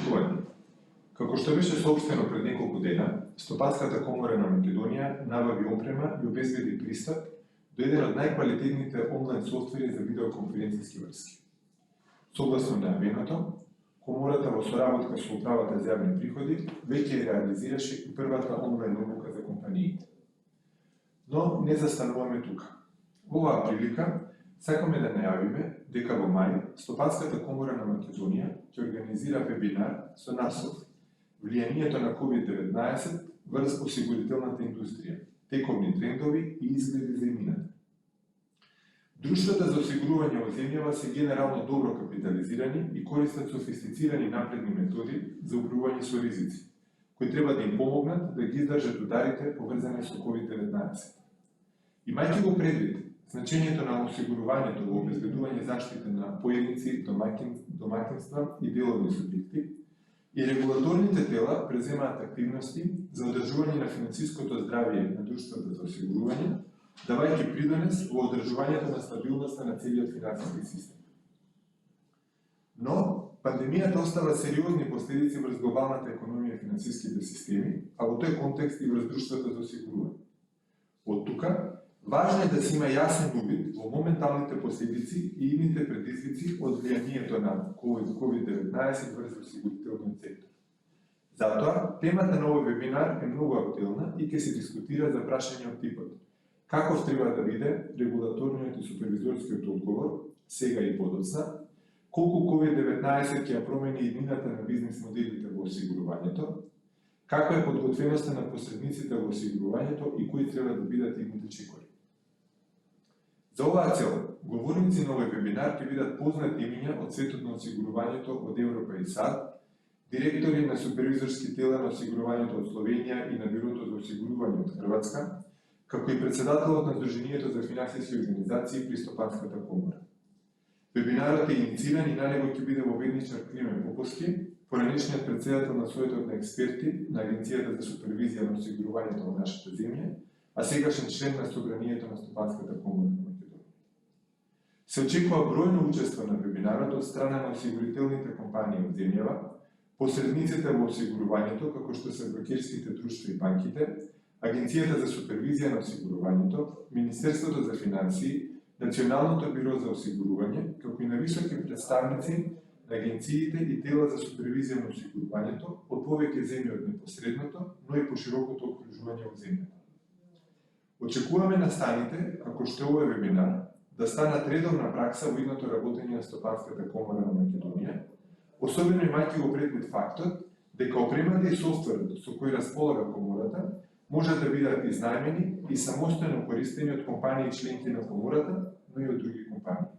Почитување. Како што беше соопштено пред неколку дена, Стопанската комора на Македонија набави опрема и обезбеди пристап до еден од најквалитетните онлайн софтвери за видеоконференцијски врски. Согласно најавеното, Комората во соработка со Управата за јавни приходи веќе реализираше и првата онлайн обука за компаниите. Но не застануваме тука. Во оваа прилика сакаме да најавиме дека во мај Стопанската комора на Македонија ќе организира вебинар со наслов Влијанието на COVID-19 врз осигурителната индустрија, тековни трендови и изгледи за имината. Друштвата за осигурување во земјава се генерално добро капитализирани и користат софистицирани напредни методи за управување со ризици, кои треба да им помогнат да ги издржат ударите поврзани со COVID-19. Имајќи го предвид значењето на осигурувањето во обезбедување заштита на поединци, домаќинства и деловни субјекти, и регулаторните тела преземаат активности за одржување на финансиското здравје на друштвата за осигурување, давајќи придонес во одржувањето на стабилноста на целиот финансиски систем. Но, пандемијата остава сериозни последици врз глобалната економија и финансиските системи, а во тој контекст и врз друштвата за осигурување. Од тука, важно е да се има јасен увид во моменталните последици и идните предизвици од влијанието на COVID-19 врз осигурителниот сектор. Затоа, темата на овој вебинар е многу актуелна и ќе се дискутира за прашање од типот каков треба да биде регулаторниот и супервизорскиот одговор, сега и подоцна, колку COVID-19 ќе ја промени иднината на бизнес моделите во осигурувањето, каква е подготвеноста на посредниците во осигурувањето и кои треба да бидат идните чекори. За оваа цел, говорници на овој вебинар ќе бидат познати имиња од светот на осигурувањето од Европа и САД, директори на супервизорски тела на осигурувањето од Словенија и на Бюрото за осигурување од Хрватска, како и председателот на Сдруженијето за финансиски организации при Стопанската комора. Вебинарот е иницииран и на него ќе биде воведничар Климен Поповски, поранешниот председател на Советот на експерти на Агенцијата за супервизија на осигурувањето во нашата земја, а сегашен член на Собранието на Стопанската комора на Македонија. Се очекува бројно учество на вебинарот од страна на осигурителните компании од земјава, посредниците во осигурувањето, како што се брокерските друштва и банките, Агенцијата за супервизија на осигурувањето, Министерството за финансии, Националното бюро за осигурување, како и на високи представници на агенциите и тела за супервизија на осигурувањето од повеќе земји од непосредното, но и поширокото окружување во земјата. Очекуваме настаните, како што е овој вебинар, да станат редовна пракса во идното работење на Стопанската комора на Македонија, особено имајќи го предвид фактот дека опремата и софтверот со кој располага комората можат да бидат изнајмени и самостојно користени од компании членки на комората, но и од други компании.